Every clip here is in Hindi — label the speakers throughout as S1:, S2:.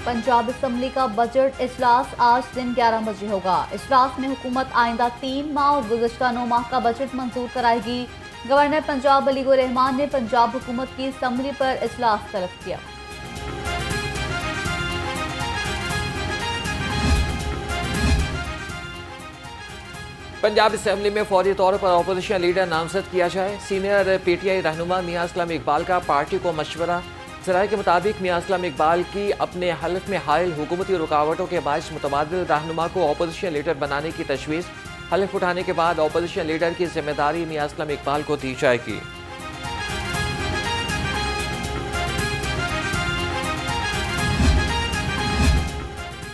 S1: पंजाब असम्बली का बजट इजलास आज दिन 11 बजे होगा। इजलास में हुकूमत आइंदा 3 माह और गुज़श्ता 9 माह का बजट मंजूर कराएगी। गवर्नर पंजाब अलीगो रहमान ने पंजाब हुकूमत की असम्बली पर इजलास तलब किया।
S2: पंजाब असम्बली में फौरी तौर पर अपोजिशन लीडर नामजद किया जाए। सीनियर PTI रहनुमा मियां असलम इकबाल का पार्टी को मशवरा। जराये के मुताबिक मियां असलम इकबाल की अपने हल्फ में हायल हुकूमती रुकावटों के बायस मुतबादिल रहनुमा को अपोजिशन लीडर बनाने की तजवीज़। हल्फ उठाने के बाद अपोजिशन लीडर की जिम्मेदारी मियां असलम इकबाल को दी जाएगी।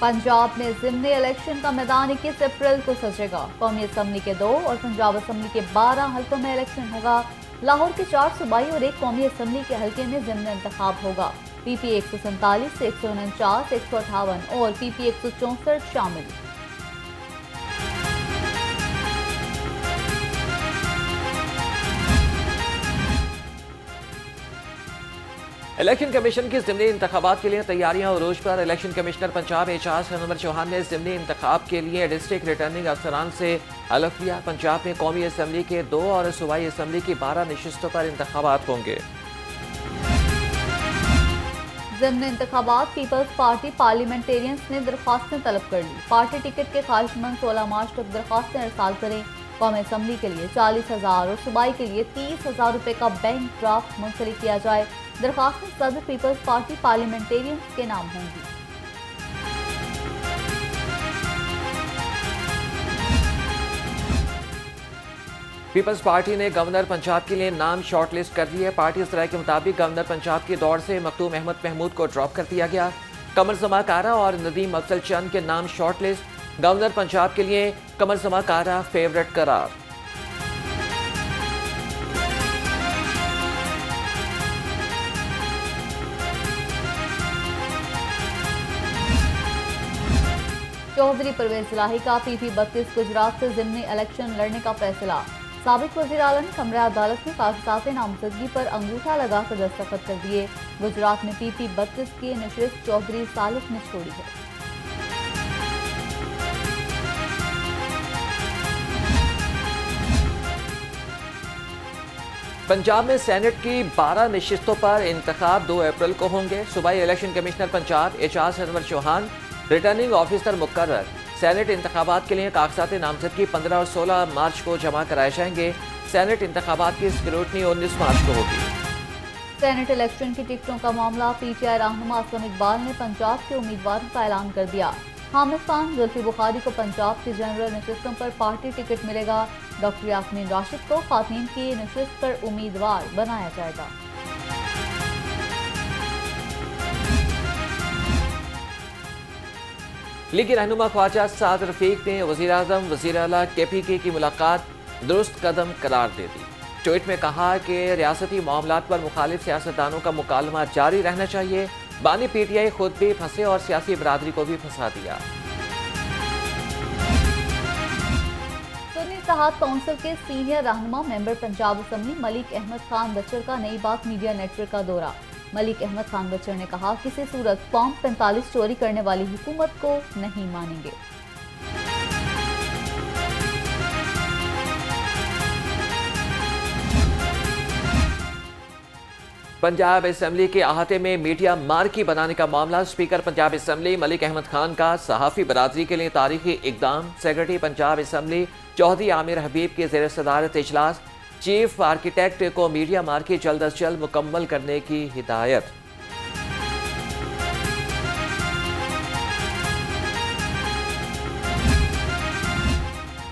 S1: पंजाब में ज़िमनी इलेक्शन का मैदान 21 अप्रैल को सजेगा। कौमी असम्बली के 2 और पंजाब असम्बली के 12 हल्कों में इलेक्शन होगा। लाहौर के 4 सूबाई और 1 कौमी असम्बली के हल्के में ज़िमनी इंतखाब होगा। PP 147 से 149, 158 और PP 164 शामिल।
S2: इलेक्शन कमीशन की ज़िमनी इंतखाबात के लिए तैयारियां उरूज पर। इलेक्शन कमिश्नर पंजाब एजाज अनवर चौहान ने ज़िमनी इंतखाब के लिए डिस्ट्रिक्ट रिटर्निंग अफसरान से हल्फ लिया। पंजाब में कौमी असम्बली के 2 और सूबाई असम्बली की 12 नशिस्तों पर इंतखाबात होंगे।
S1: ज़िमनी इंतखाबात पीपल्स पार्टी पार्लियामेंटेरियंस ने दरख्वास्तें तलब कर ली। पार्टी टिकट के ख्वाहिशमंद 16 मार्च तक दरख्वास्तें अरसाल करें। कौमी असम्बली के लिए 40,000 और सूबाई के लिए 30,000 रुपये का बैंक ड्राफ्ट मुंसलिक किया जाए। दरख्वास्तें सदर पीपल्स पार्टी पार्लियामेंटेरियंस के नाम होंगी।
S2: पीपल्स पार्टी ने गवर्नर पंजाब के लिए नाम शॉर्टलिस्ट कर दिए। पार्टी ज़राये के मुताबिक गवर्नर पंजाब के दौर से मखदूम अहमद महमूद को ड्रॉप कर दिया गया। कमर जमा कारा और नदीम अफजल चंद के नाम शॉर्टलिस्ट। गवर्नर पंजाब के लिए कमर जमा कारा फेवरेट करार।
S1: चौधरी परवेज इलाही का PP 32 गुजरात से ज़िमनी इलेक्शन लड़ने का फैसला। साबिक वज़ीर आला ने कमरा अदालत में कागजात नामजदगी पर अंगूठा लगाकर दस्तखत कर दिए। गुजरात में PP 32 की नशिस्त चौधरी सालिक ने छोड़ी है।
S2: पंजाब में सेनेट की 12 नशिस्तों पर इंतखाब 2 अप्रैल को होंगे। सूबाई election commissioner Punjab Ejaz Anwar Chauhan returning officer मुकर्रर। सेनेट इंतखाबात के लिए कागजात नामजदगी 15 और 16 मार्च को जमा कराए जाएंगे। सेनेट इंतखाबात की स्क्रूटनी 19 मार्च को होगी।
S1: सेनेट इलेक्शन की टिकटों का मामला PTI रहनुमा असलम इकबाल ने पंजाब के उम्मीदवारों का ऐलान कर दिया। हामिद खान जुल्फी बुखारी को पंजाब की जनरल नशिस्तों पर पार्टी टिकट मिलेगा। डॉक्टर यास्मीन राशिद को खातून की नशिस्त पर उम्मीदवार बनाया जाएगा।
S2: लीगी रहनुमा ख्वाजा साद रफीक ने वज़ीर आज़म वज़ीर आला KPK की मुलाकात दुरुस्त कदम करार दे दी। ट्वीट में कहा कि रियासती मामलात पर मुखालिफ सियासतदानों का मुकालमा जारी रहना चाहिए। बानी PTI खुद भी फंसे और सियासी बरादरी को भी फंसा दिया।
S1: सुन्नी इत्तेहाद कौंसिल के सीनियर रहनुमा मेंबर पंजाब असम्बली मलिक अहमद खान बच्चर का नई बात मीडिया नेटवर्क का दौरा। मलिक अहमद खान बच्चर ने कहा, किसी सूरत फॉर्म 45 चोरी करने वाली हुकूमत को नहीं मानेंगे।
S2: पंजाब असम्बली के अहाते में मीडिया मार्की बनाने का मामला। स्पीकर पंजाब असम्बली मलिक अहमद खान का सहाफ़ी बरादरी के लिए तारीखी इकदाम। सेक्रेटरी पंजाब असम्बली चौधरी आमिर हबीब के ज़ेर सदारत इजलास। चीफ आर्किटेक्ट को मीडिया मार्की जल्द अज जल्द मुकम्मल करने की हिदायत।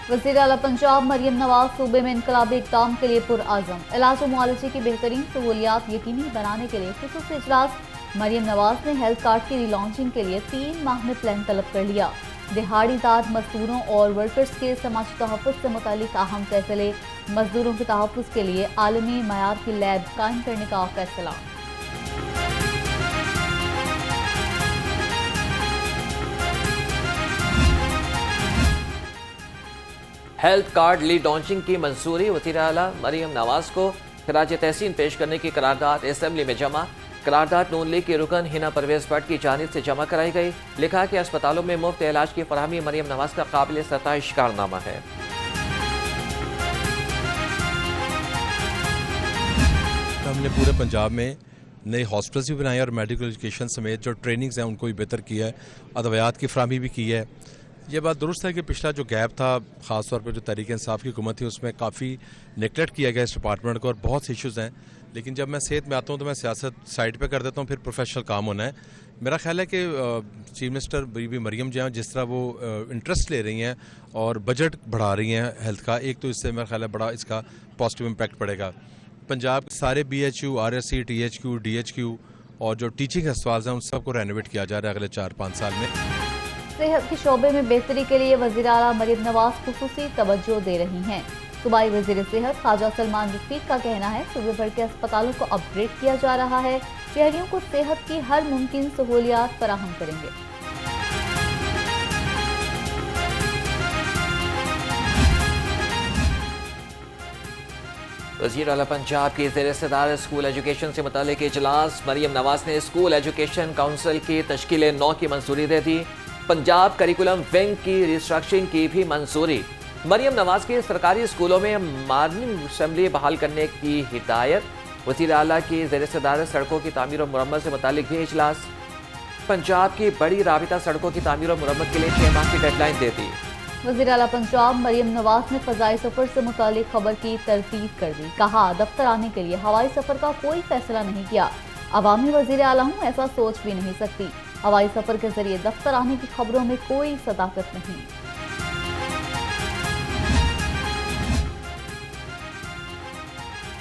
S1: वज़ीर आला पंजाब मरियम नवाज सूबे में इनकलाबी इक़दाम के लिए पुरआज़म। इलाज और मुआलजे की बेहतरीन सहूलियात यकीनी बनाने के लिए खुसूसी इजलास। मरियम नवाज ने हेल्थ कार्ड की रीलॉन्चिंग के लिए 3 माह में प्लान तलब कर लिया। दिहाड़ीदार मजदूरों और वर्कर्स के समाजी तहफ़्फ़ुज़ से मुतालिक अहम फैसले। मजदूरों के तहफ़्फ़ुज़ के लिए आलमी मयार की लैब कायम करने का फैसला।
S2: हेल्थ कार्ड ली लॉन्चिंग की मंजूरी। वज़ीर आला मरियम नवाज को खराज तहसीन पेश करने की करारदाद असम्बली में जमा। करारदाद नून लीग के रुकन हिना परवेज भट्ट की जानिब से जमा कराई गई। लिखा कि अस्पतालों में मुफ्त इलाज की फरहमी मरियम नवाज का काबिल सताइश कारनामा है।
S3: हमने पूरे पंजाब में नए हॉस्पिटल्स भी बनाए और मेडिकल एजुकेशन समेत जो ट्रेनिंग्स हैं उनको भी बेहतर किया है, अदवियात की फराहमी भी की है। ये बात दुरुस्त है कि पिछला जो गैप था, ख़ासतौर पर जो तहरीक इंसाफ की हुकूमत थी, उसमें काफ़ी नेगलेक्ट किया गया इस डिपार्टमेंट को और बहुत से इशूज़ हैं। लेकिन जब मैं सेहत में आता हूँ तो मैं सियासत साइड पे कर देता हूँ, फिर प्रोफेशनल काम होना है। मेरा ख्याल है कि चीफ मिनिस्टर बीबी मरियम जो हैं, जिस तरह वो इंटरेस्ट ले रही हैं और बजट बढ़ा रही हैं हेल्थ का, एक तो इससे मेरा ख्याल है बड़ा इसका पॉजिटिव इम्पैक्ट पड़ेगा। पंजाब के सारे BHU, RSC, THQ, DHQ और जो टीचिंग अस्पताल हैं उन सबको रेनोवेट किया जा रहा है अगले 4-5 साल में।
S1: सेहत के शोबे में बेहतरी के लिए वज़ीर आला मरियम नवाज खुसूसी तवज्जो दे रही हैं। सूबाई वज़ीर सेहत ख्वाजा सलमान रफीक का कहना है सूबे भर के अस्पतालों को अपग्रेड किया जा रहा है, शहरियों को सेहत की हर मुमकिन सहूलियात फराहम करेंगे।
S2: वज़ीर आला पंजाब की ज़ेर सदारत स्कूल एजुकेशन से मुतालिक इजलास। मरियम नवाज ने स्कूल एजुकेशन काउंसिल की तश्कील 9 की मंजूरी दे दी। पंजाब करिकुलम विंग की रिस्ट्रक्चरिंग की भी मंजूरी। मरियम नवाज के सरकारी स्कूलों में मॉर्निंग असेंबली बहाल करने की हिदायत। वज़ीर आला की ज़ेर सदारत सड़कों की तामीर और मुरम्मत से मुतालिक भी इजलास। पंजाब की बड़ी राबिता सड़कों की तामीर और मुरम्मत के लिए 6 माह की डेडलाइन दे दी।
S1: वज़ीर आला पंजाब मरियम नवाज ने फ़ज़ाई सफ़र से मुतालिक खबर की तरतीब कर दी। कहा दफ्तर आने के लिए हवाई सफ़र का कोई फैसला नहीं किया। अवामी वज़ीर आला हूँ, ऐसा सोच भी नहीं सकती। हवाई सफ़र के जरिए दफ्तर आने की खबरों में कोई सदाकत नहीं।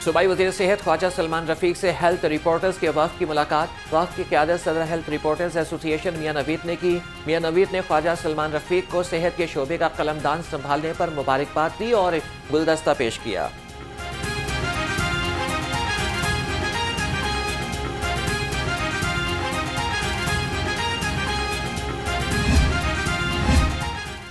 S2: सूबाई वज़ीर सेहत ख्वाजा सलमान रफीक से हेल्थ रिपोर्टर्स के वफ़द की मुलाकात। वफ़द की क़यादत सदर हेल्थ रिपोर्टर्स एसोसिएशन मियां नवीद ने की। मियां नवीद ने ख्वाजा सलमान रफीक को सेहत के शोबे का कलमदान संभालने पर मुबारकबाद दी और गुलदस्ता पेश किया।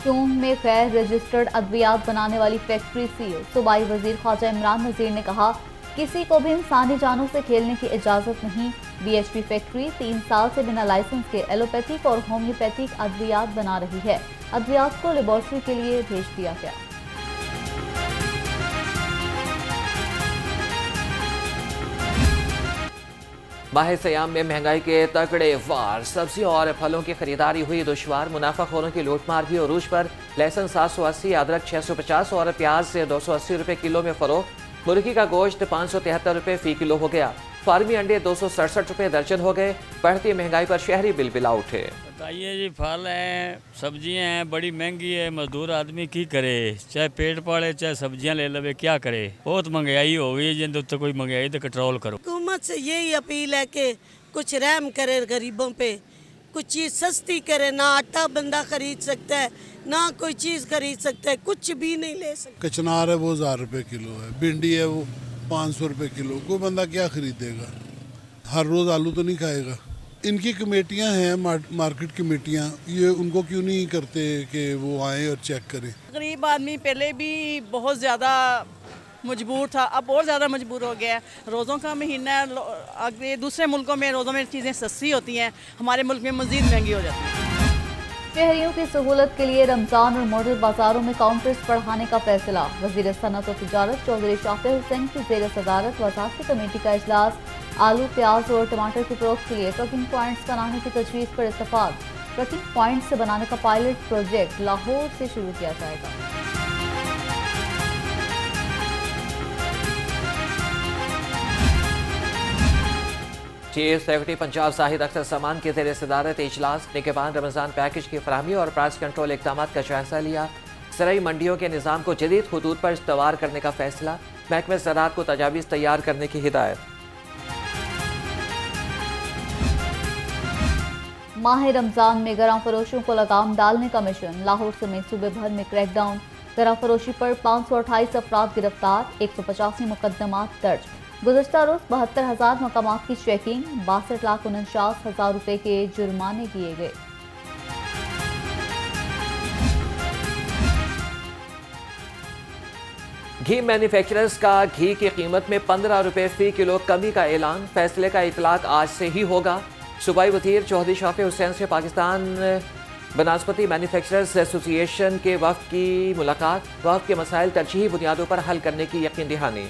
S1: चूंग में गैर रजिस्टर्ड अद्वियात बनाने वाली फैक्ट्री सील। सूबाई वजीर ख्वाजा इमरान नज़ीर ने कहा किसी को भी इंसानी जानों से खेलने की इजाज़त नहीं। BHP फैक्ट्री 3 साल से बिना लाइसेंस के एलोपैथिक और होम्योपैथिक अद्वियात बना रही है। अद्वियात को लेबॉर्ट्री के लिए भेज दिया गया।
S2: माह सयाम में महंगाई के तकड़े वार। सब्जियों और फलों की खरीदारी हुई दुश्वार। मुनाफाखोरों की लूटमार भी अरूज पर। लहसुन 780, अदरक 650 और प्याज से 280 रुपए किलो में फरोख्त। मुर्गी का गोश्त 573 रुपए फी किलो हो गया। फार्मी अंडे 267 रुपए दर्जन हो गए। बढ़ती महंगाई पर शहरी बिलबिला उठे।
S4: बताइए जी, फल हैं, सब्जियां हैं, बड़ी महंगी है। मजदूर आदमी की करे, चाहे पेट पाले चाहे सब्जियां ले लवे, क्या करे। बहुत महंगाई हो गई है, जिन उत्ते कोई महंगाई तो कंट्रोल करो।
S5: हुकूमत से यही अपील है कि कुछ रहम करे गरीबों पे, कुछ चीज़ सस्ती करे। ना आटा बंदा खरीद सकता है, ना कोई चीज़ खरीद सकता है, कुछ भी नहीं ले सकता।
S6: कचनार है वो 1000 रुपए किलो है, भिंडी है वो 500 रुपए किलो। कोई बंदा क्या खरीदेगा, हर रोज़ आलू तो नहीं खाएगा। इनकी कमेटियां हैं, मार्केट कमेटियां, ये उनको क्यों नहीं करते कि वो आए और चेक करें।
S7: गरीब आदमी पहले भी बहुत ज़्यादा मजबूर था, अब और ज़्यादा मजबूर हो गया है। रोज़ों का महीना है, अगर दूसरे मुल्कों में रोज़ों में चीज़ें सस्ती होती हैं, हमारे मुल्क में मज़ीद महंगी हो जाती है।
S1: शहरियों की सहूलत के लिए रमज़ान और मॉडल बाजारों में काउंटर्स बढ़ाने का फैसला। वज़ीर सनअत और तिजारत चौधरी शाफिर हुसैन की ज़ेर सदारत वज़ारती कमेटी का इजलास। आलू, प्याज और टमाटर की फरोख्त के लिए ट्रकिंग पॉइंट्स बनाने की तजवीज़ पर इत्तफाक। ट्रकिंग पॉइंट्स से बनाने का पायलट प्रोजेक्ट लाहौर से शुरू किया जाएगा।
S2: चीफ सेक्रेटरी पंजाब जाहिद अख्तर समान के ज़ेर सदारत इजलास। निगहबान रमज़ान पैकेज की फराहमी और प्राइस कंट्रोल इक़दाम का जायजा लिया। ज़राई मंडियों के निज़ाम को जदीद हुदूद पर इस्तवार करने का फैसला। महकमे ज़राअत को तजावीज़ तैयार करने की हिदायत।
S1: माह रमज़ान में गरां फरोशों को लगाम डालने का मिशन। लाहौर समेत सूबे भर में क्रैकडाउन। गरां फरोशी पर 528 अफराद गिरफ्तार, 185 मुकदमात दर्ज। गुज़श्ता रोज़ 72,000 मकामात की चेकिंग, 62,49,000 रुपए के जुर्माने किए गए।
S2: घी मैन्युफैक्चरर्स का घी की कीमत में 15 रुपए फी किलो कमी का ऐलान। फैसले का इतलाक आज से ही होगा। सूबाई वज़ीर चौधरी शाफी हुसैन से पाकिस्तान बनास्पति मैन्युफैक्चरर्स एसोसिएशन के वफ़द की मुलाकात। वफ़द के मसाइल तरजीही बुनियादों पर हल करने की यकीन दहानी।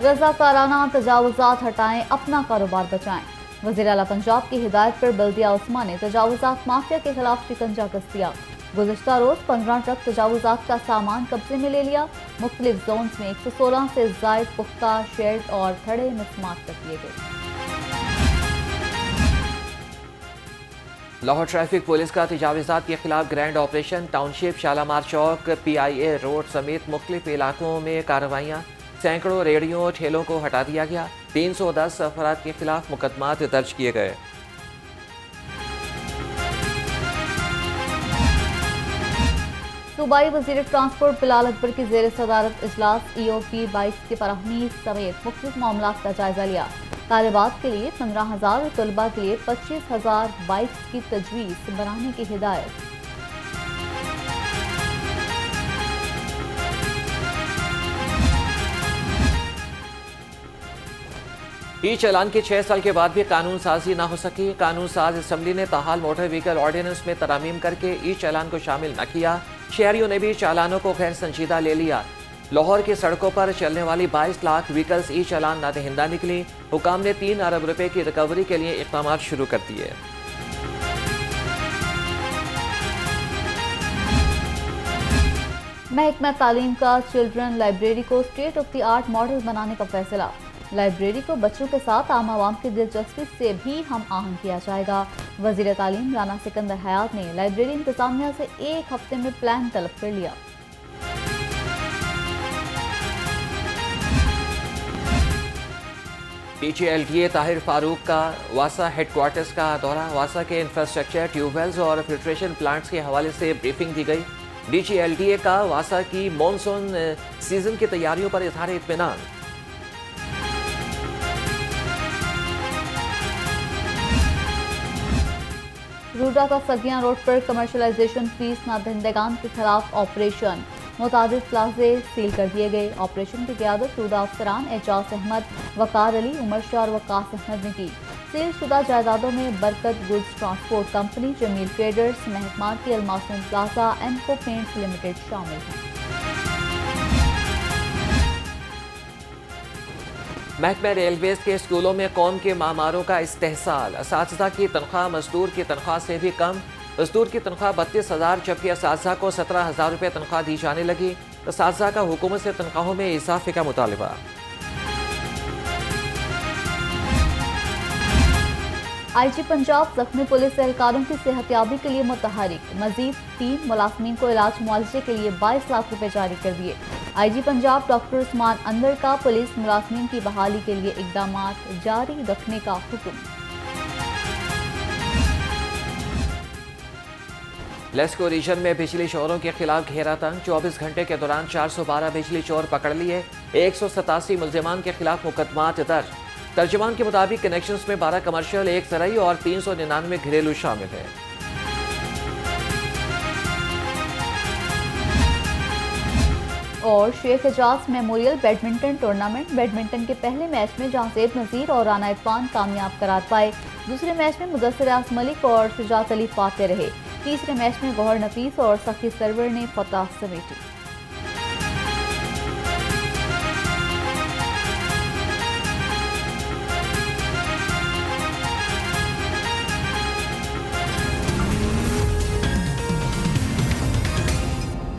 S1: रज़ाकाराना तजावुज़ात हटाएं, अपना कारोबार बचाएं। वज़ीर आला पंजाब की हिदायत पर बल्दिया उस्मा ने तजावुज़ात माफिया के खिलाफ शिकंजा कस दिया। गुज़िश्ता रोज 15 ट्रक तजावुज़ात का सामान कब्जे में ले लिया। मुख्तलिफ जोन्स में 116 से ज़ायद पुख्ता शेड और थड़े मिसमात कर दिए गए।
S2: लाहौर ट्रैफिक पुलिस का तजावुज़ात के खिलाफ ग्रैंड ऑपरेशन। टाउनशिप, शालामार चौक, PIA रोड समेत मुख्तलिफ इलाकों में कार्रवाइयाँ। सैकड़ों रेहड़ियों ठेलों को हटा दिया गया। 310 अफराद के खिलाफ मुकदमात दर्ज किए गए।
S1: सूबाई वज़ीर ट्रांसपोर्ट बिलाल अकबर की ज़ेर सदारत इजलास EOP बाइक्स की फराहमी समेत मुख्तलिफ मामलात का जायजा लिया। तालिबात के लिए 15,000 और तलबा के लिए 25,000 बाइक्स की तजवीज़ बनाने की हिदायत।
S2: ई चालान के 6 साल के बाद भी कानून साजी ना हो सकी। कानून साज असम्बली ने ताहाल मोटर व्हीकल ऑर्डिनेंस में तरमीम करके ई चालान को शामिल न किया। शहरियों ने भी चालानों को गैर संजीदा ले लिया। लाहौर की सड़कों पर चलने वाली 22 लाख व्हीकल्स ई चालान नादहिंदा निकली। हुकाम ने 3 अरब रुपए की रिकवरी के लिए इक़दाम शुरू कर दिए।
S1: महकमा तालीम का चिल्ड्रन लाइब्रेरी को state of the art model बनाने का फैसला। लाइब्रेरी को बच्चों के साथ आम आवाम की दिलचस्पी से भी हम आहंग किया जाएगा। वज़ीर तालीम राना सिकंदर हयात ने लाइब्रेरी इंतजामिया से 1 हफ्ते में प्लान तलब कर लिया।
S2: DGLTA ताहिर फारूक का वासा हेडक्वार्टर्स का दौरा। वासा के इंफ्रास्ट्रक्चर, ट्यूबवेल्स और फिल्ट्रेशन प्लांट्स के हवाले से ब्रीफिंग दी गई। DGLTA का वासा की मानसून सीजन की तैयारियों पर इज़हार इत्मीनान।
S1: रूडा का सगियां रोड पर कमर्शलाइजेशन फीस नादहिंदगान के खिलाफ ऑपरेशन। मुतादिद प्लाजे सील कर दिए गए। ऑपरेशन की क़यादत रूडा अफसरान एजाज अहमद, वकार अली, उमर शाह और वकास अहमद ने की। सील शुदा जायदादों में बरकत goods transport company, Jamil traders, महकमा की Almasoom plaza, Enco paints limited शामिल हैं।
S2: महकमा रेलवेज के स्कूलों में कौम के मामारों का इस्तेहसाल। असातिज़ा की तनख्वाह मजदूर की तनख्वाह से भी कम। मजदूर की तनख्वाह 32,000 जबकि असातिज़ा को 17,000 रुपये तनख्वाह दी जाने लगी। असातिज़ा का हुकूमत से तनख्वाहों में इजाफे का मुतालबा।
S1: IG पंजाब जख्मी पुलिस एहलकारों की सेहतियाबी के लिए मुतहरिक। मजीद 3 मुलाजमीन को इलाज मुआवजे के लिए 22 लाख रुपए जारी कर दिए। IG पंजाब डॉक्टर उस्मान अंदर का पुलिस मुलाजमीन की बहाली के लिए इकदाम जारी रखने का हुक्म।
S2: लेस्को रीजन में बिजली चोरों के खिलाफ घेरा तंग। 24 घंटे के दौरान 412 बिजली चोर पकड़ लिए। 187 मुल्जिमान के खिलाफ मुकदमात दर्ज। तर्जुमान के मुताबिक कनेक्शंस में 12 कमर्शियल, 1 ज़राई और 399 घरेलू शामिल है।
S1: और Sheikh Ejaz memorial badminton tournament. Badminton के पहले मैच में जहांजेब नज़ीर और राना इरफान कामयाब करार पाए। दूसरे मैच में मुदस्सिर आज़म मलिक और शुजात अली फाते रहे। तीसरे मैच में गौहर नफीस और सखी सरवर ने फतह समेटी।